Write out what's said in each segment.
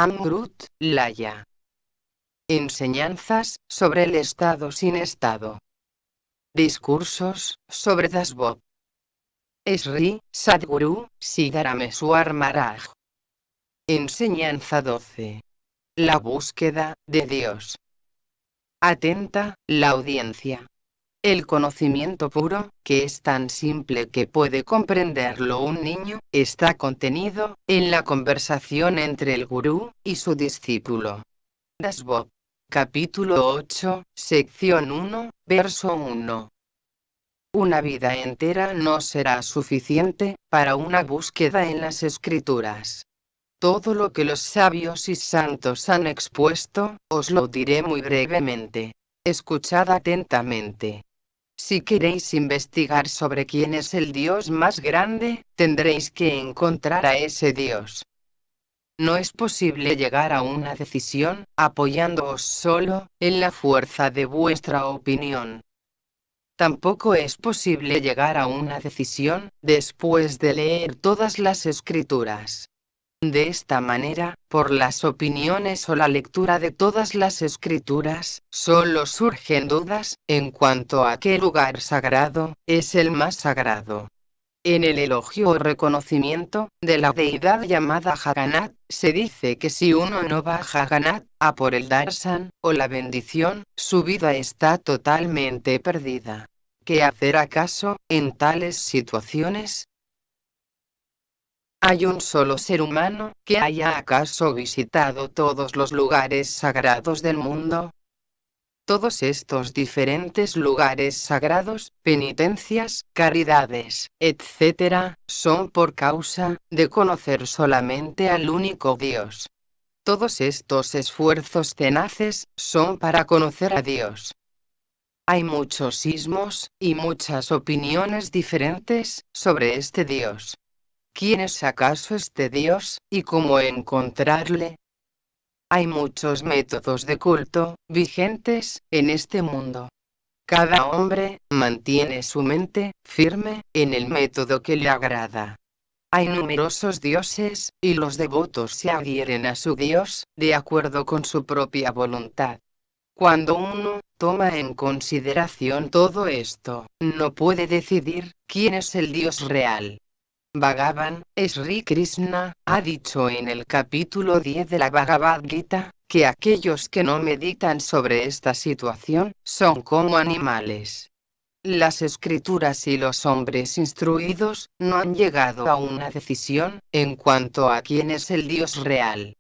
Amrut, Laya. Enseñanzas sobre el estado sin estado. Discursos sobre Dasbod. Sri Sadguru Siddharameswar Maharaj. Enseñanza 12. La búsqueda de Dios. Atenta, la audiencia. El conocimiento puro, que es tan simple que puede comprenderlo un niño, está contenido en la conversación entre el gurú y su discípulo. Dasbod. Capítulo 8, sección 1, verso 1. Una vida entera no será suficiente para una búsqueda en las escrituras. Todo lo que los sabios y santos han expuesto, os lo diré muy brevemente. Escuchad atentamente. Si queréis investigar sobre quién es el Dios más grande, tendréis que encontrar a ese Dios. No es posible llegar a una decisión, apoyándoos solo en la fuerza de vuestra opinión. Tampoco es posible llegar a una decisión, después de leer todas las escrituras. De esta manera, por las opiniones o la lectura de todas las escrituras, solo surgen dudas, en cuanto a qué lugar sagrado es el más sagrado. En el elogio o reconocimiento de la deidad llamada Jagannath, se dice que si uno no va a Jagannath, a por el darshan, o la bendición, su vida está totalmente perdida. ¿Qué hacer acaso, en tales situaciones? ¿Hay un solo ser humano que haya acaso visitado todos los lugares sagrados del mundo? Todos estos diferentes lugares sagrados, penitencias, caridades, etc., son por causa de conocer solamente al único Dios. Todos estos esfuerzos tenaces son para conocer a Dios. Hay muchos ismos y muchas opiniones diferentes sobre este Dios. ¿Quién es acaso este Dios, y cómo encontrarle? Hay muchos métodos de culto vigentes en este mundo. Cada hombre mantiene su mente firme en el método que le agrada. Hay numerosos dioses, y los devotos se adhieren a su Dios, de acuerdo con su propia voluntad. Cuando uno toma en consideración todo esto, no puede decidir quién es el Dios real. Bhagavan, Sri Krishna, ha dicho en el capítulo 10 de la Bhagavad Gita, que aquellos que no meditan sobre esta situación, son como animales. Las escrituras y los hombres instruidos, no han llegado a una decisión, en cuanto a quién es el Dios real.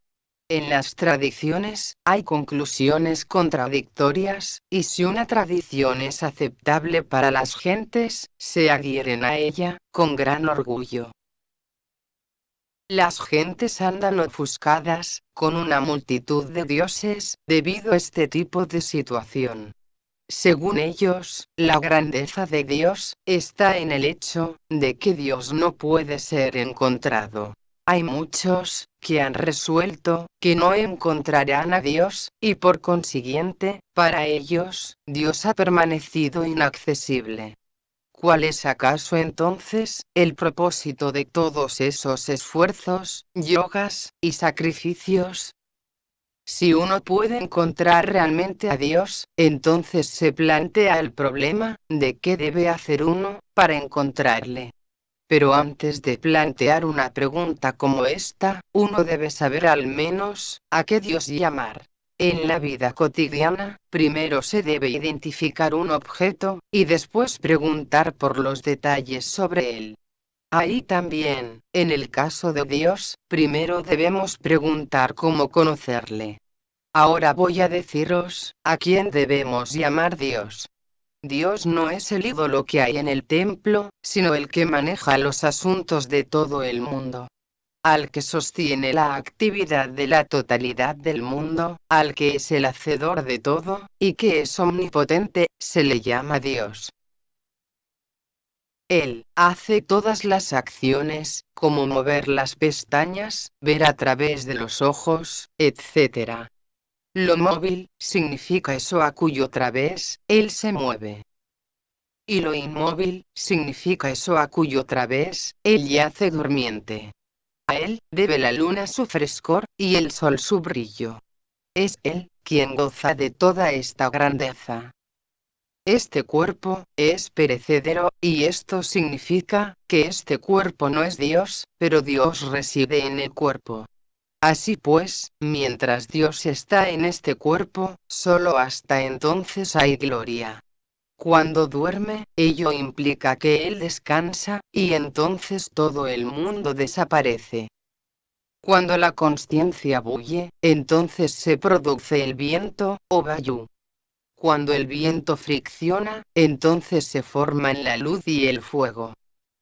En las tradiciones, hay conclusiones contradictorias, y si una tradición es aceptable para las gentes, se adhieren a ella, con gran orgullo. Las gentes andan ofuscadas, con una multitud de dioses, debido a este tipo de situación. Según ellos, la grandeza de Dios, está en el hecho, de que Dios no puede ser encontrado. Hay muchos, que han resuelto, que no encontrarán a Dios, y por consiguiente, para ellos, Dios ha permanecido inaccesible. ¿Cuál es acaso entonces el propósito de todos esos esfuerzos, yogas, y sacrificios? Si uno puede encontrar realmente a Dios, entonces se plantea el problema, de qué debe hacer uno, para encontrarle. Pero antes de plantear una pregunta como esta, uno debe saber al menos, a qué Dios llamar. En la vida cotidiana, primero se debe identificar un objeto, y después preguntar por los detalles sobre él. Ahí también, en el caso de Dios, primero debemos preguntar cómo conocerle. Ahora voy a deciros, a quién debemos llamar Dios. Dios no es el ídolo que hay en el templo, sino el que maneja los asuntos de todo el mundo. Al que sostiene la actividad de la totalidad del mundo, al que es el hacedor de todo, y que es omnipotente, se le llama Dios. Él hace todas las acciones, como mover las pestañas, ver a través de los ojos, etc. Lo móvil significa eso a cuyo través él se mueve. Y lo inmóvil significa eso a cuyo través él yace durmiente. A él debe la luna su frescor, y el sol su brillo. Es él quien goza de toda esta grandeza. Este cuerpo es perecedero, y esto significa que este cuerpo no es Dios, pero Dios reside en el cuerpo. Así pues, mientras Dios está en este cuerpo, solo hasta entonces hay gloria. Cuando duerme, ello implica que Él descansa, y entonces todo el mundo desaparece. Cuando la consciencia bulle, entonces se produce el viento, o vayú. Cuando el viento fricciona, entonces se forman la luz y el fuego.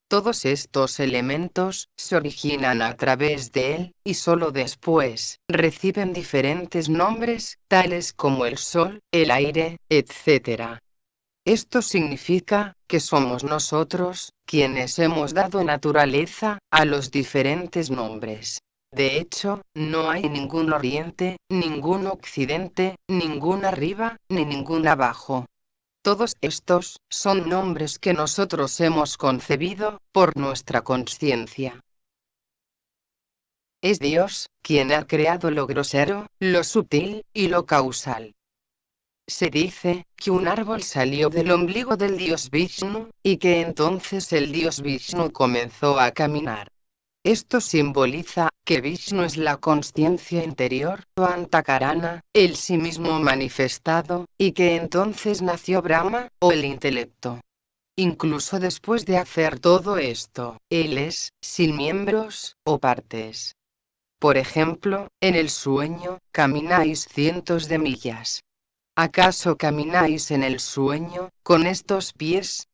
Todos estos elementos se originan a través de él, y solo después reciben diferentes nombres, tales como el sol, el aire, etc. Esto significa que somos nosotros quienes hemos dado naturaleza a los diferentes nombres. De hecho, no hay ningún oriente, ningún occidente, ningún arriba, ni ningún abajo. Todos estos son nombres que nosotros hemos concebido por nuestra consciencia. Es Dios quien ha creado lo grosero, lo sutil y lo causal. Se dice que un árbol salió del ombligo del dios Vishnu, y que entonces el dios Vishnu comenzó a caminar. Esto simboliza que Vishnu es la consciencia interior, o Antakarana, el sí mismo manifestado, y que entonces nació Brahma, o el intelecto. Incluso después de hacer todo esto, él es, sin miembros, o partes. Por ejemplo, en el sueño, camináis cientos de millas. ¿Acaso camináis en el sueño, con estos pies?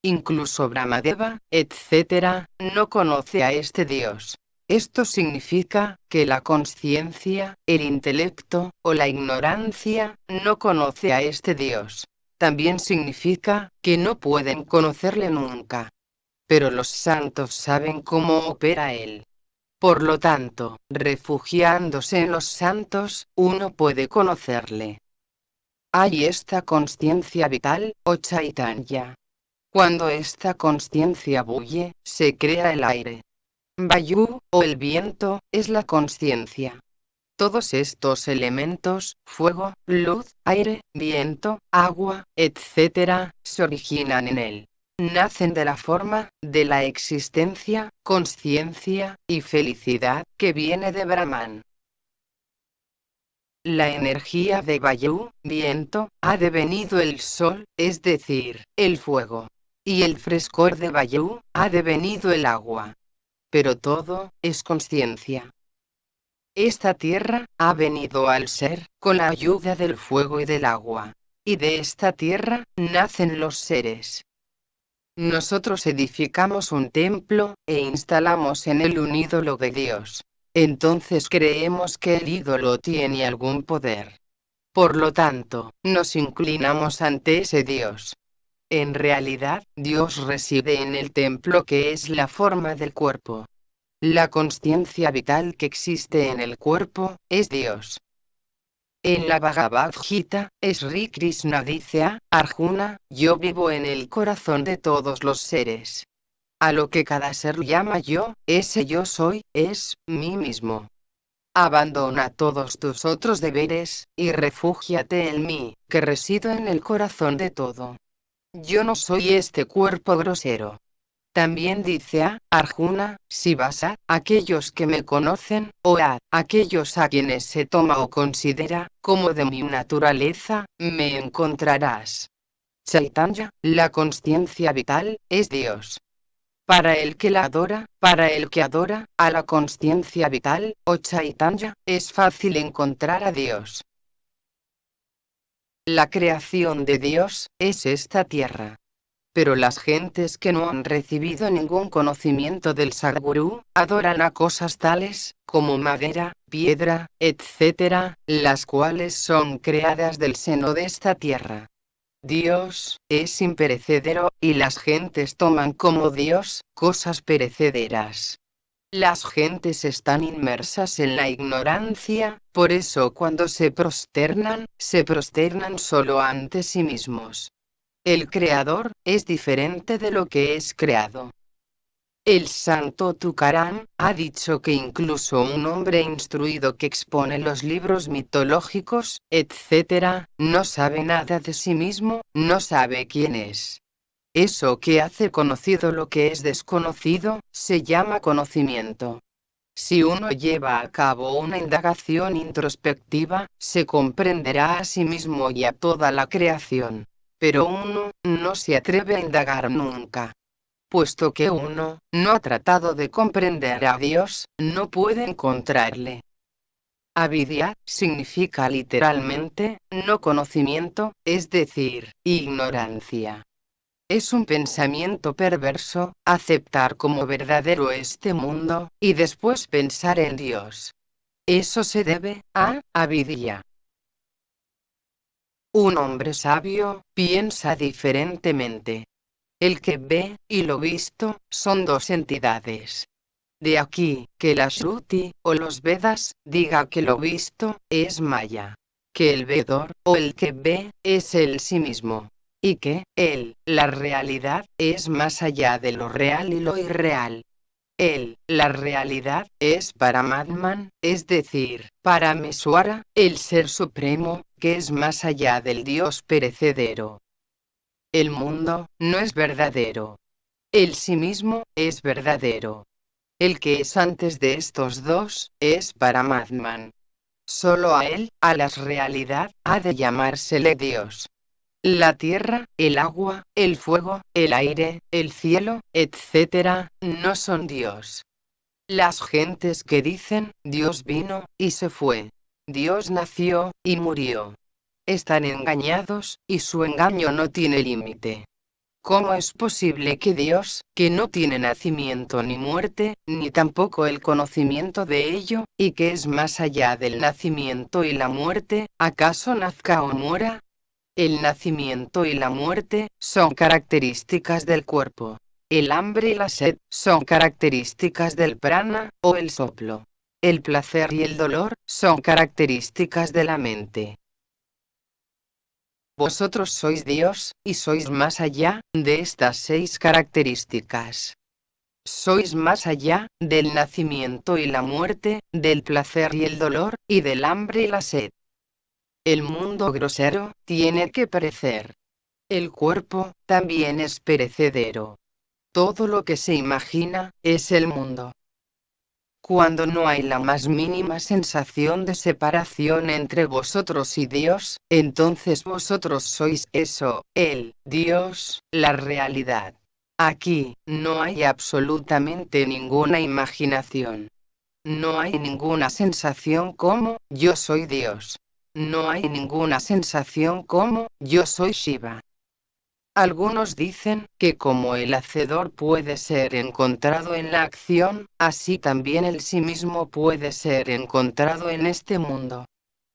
Incluso Brahmadeva, etc., no conoce a este Dios. Esto significa que la consciencia, el intelecto, o la ignorancia, no conoce a este Dios. También significa que no pueden conocerle nunca. Pero los santos saben cómo opera él. Por lo tanto, refugiándose en los santos, uno puede conocerle. Hay esta consciencia vital, o chaitanya. Cuando esta consciencia bulle, se crea el aire. Vayu, o el viento, es la consciencia. Todos estos elementos, fuego, luz, aire, viento, agua, etc., se originan en él. Nacen de la forma, de la existencia, consciencia, y felicidad, que viene de Brahman. La energía de Vayu, viento, ha devenido el sol, es decir, el fuego. Y el frescor de Vayu, ha devenido el agua. Pero todo, es consciencia. Esta tierra, ha venido al ser, con la ayuda del fuego y del agua. Y de esta tierra, nacen los seres. Nosotros edificamos un templo, e instalamos en él un ídolo de Dios. Entonces creemos que el ídolo tiene algún poder. Por lo tanto, nos inclinamos ante ese Dios. En realidad, Dios reside en el templo que es la forma del cuerpo. La consciencia vital que existe en el cuerpo, es Dios. En la Bhagavad Gita, Sri Krishna dice a Arjuna: yo vivo en el corazón de todos los seres. A lo que cada ser llama yo, ese yo soy, es mí mismo. Abandona todos tus otros deberes, y refúgiate en mí, que resido en el corazón de todo. Yo no soy este cuerpo grosero. También dice a Arjuna: si vas a aquellos que me conocen, o a aquellos a quienes se toma o considera como de mi naturaleza, me encontrarás. Chaitanya, la consciencia vital, es Dios. Para el que la adora, para el que adora a la consciencia vital, o Chaitanya, es fácil encontrar a Dios. La creación de Dios es esta tierra. Pero las gentes que no han recibido ningún conocimiento del Sadgurú, adoran a cosas tales como madera, piedra, etc., las cuales son creadas del seno de esta tierra. Dios es imperecedero, y las gentes toman como Dios cosas perecederas. Las gentes están inmersas en la ignorancia, por eso cuando se prosternan solo ante sí mismos. El creador es diferente de lo que es creado. El santo Tukaram ha dicho que incluso un hombre instruido que expone los libros mitológicos, etc., no sabe nada de sí mismo, no sabe quién es. Eso que hace conocido lo que es desconocido, se llama conocimiento. Si uno lleva a cabo una indagación introspectiva, se comprenderá a sí mismo y a toda la creación. Pero uno no se atreve a indagar nunca. Puesto que uno no ha tratado de comprender a Dios, no puede encontrarle. Avidya significa literalmente no conocimiento, es decir, ignorancia. Es un pensamiento perverso, aceptar como verdadero este mundo, y después pensar en Dios. Eso se debe a avidya. Un hombre sabio piensa diferentemente. El que ve y lo visto son dos entidades. De aquí que la Shruti o los Vedas diga que lo visto es Maya, que el vedor o el que ve es el sí mismo, y que la realidad, es más allá de lo real y lo irreal. La realidad, es Paramatman, es decir, Parameswara, el Ser Supremo, que es más allá del Dios perecedero. El mundo no es verdadero. El sí mismo es verdadero. El que es antes de estos dos es Paramatman. Solo a él, a la realidad, ha de llamársele Dios. La tierra, el agua, el fuego, el aire, el cielo, etc., no son Dios. Las gentes que dicen, Dios vino, y se fue. Dios nació, y murió. Están engañados, y su engaño no tiene límite. ¿Cómo es posible que Dios, que no tiene nacimiento ni muerte, ni tampoco el conocimiento de ello, y que es más allá del nacimiento y la muerte, acaso nazca o muera? El nacimiento y la muerte son características del cuerpo. El hambre y la sed son características del prana, o el soplo. El placer y el dolor son características de la mente. Vosotros sois Dios, y sois más allá de estas 6 características. Sois más allá del nacimiento y la muerte, del placer y el dolor, y del hambre y la sed. El mundo grosero tiene que perecer. El cuerpo también es perecedero. Todo lo que se imagina es el mundo. Cuando no hay la más mínima sensación de separación entre vosotros y Dios, entonces vosotros sois eso, Dios, la realidad. Aquí, no hay absolutamente ninguna imaginación. No hay ninguna sensación como, yo soy Dios. No hay ninguna sensación como, yo soy Shiva. Algunos dicen que como el hacedor puede ser encontrado en la acción, así también el sí mismo puede ser encontrado en este mundo.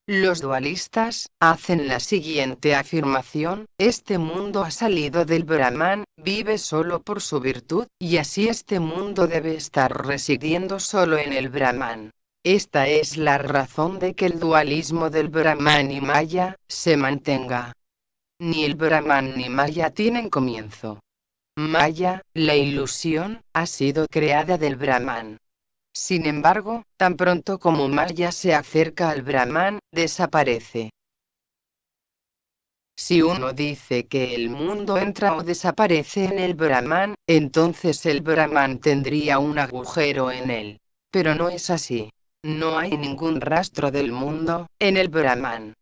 Los dualistas hacen la siguiente afirmación: este mundo ha salido del Brahman, vive solo por su virtud, y así este mundo debe estar residiendo solo en el Brahman. Esta es la razón de que el dualismo del Brahman y Maya se mantenga. Ni el Brahman ni Maya tienen comienzo. Maya, la ilusión, ha sido creada del Brahman. Sin embargo, tan pronto como Maya se acerca al Brahman, desaparece. Si uno dice que el mundo entra o desaparece en el Brahman, entonces el Brahman tendría un agujero en él. Pero no es así. No hay ningún rastro del mundo en el Brahman.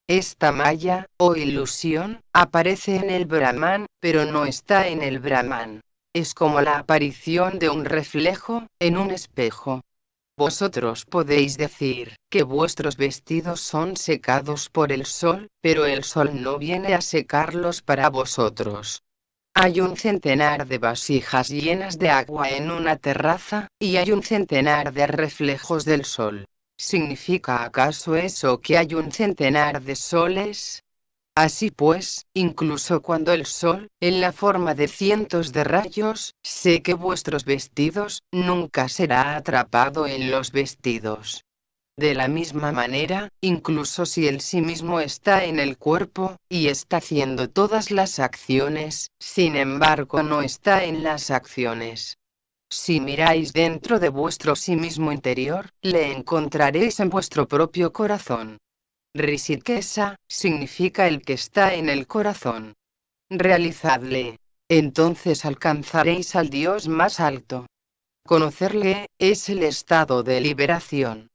Esta maya, o ilusión, aparece en el Brahman, pero no está en el Brahman. Es como la aparición de un reflejo, en un espejo. Vosotros podéis decir que vuestros vestidos son secados por el sol, pero el sol no viene a secarlos para vosotros. Hay un centenar de vasijas llenas de agua en una terraza, y hay un centenar de reflejos del sol. ¿Significa acaso eso que hay un centenar de soles? Así pues, incluso cuando el sol, en la forma de cientos de rayos, seque vuestros vestidos, nunca será atrapado en los vestidos. De la misma manera, incluso si el sí mismo está en el cuerpo, y está haciendo todas las acciones, sin embargo no está en las acciones. Si miráis dentro de vuestro sí mismo interior, le encontraréis en vuestro propio corazón. Rishikesa significa el que está en el corazón. Realizadle. Entonces alcanzaréis al Dios más alto. Conocerle es el estado de liberación.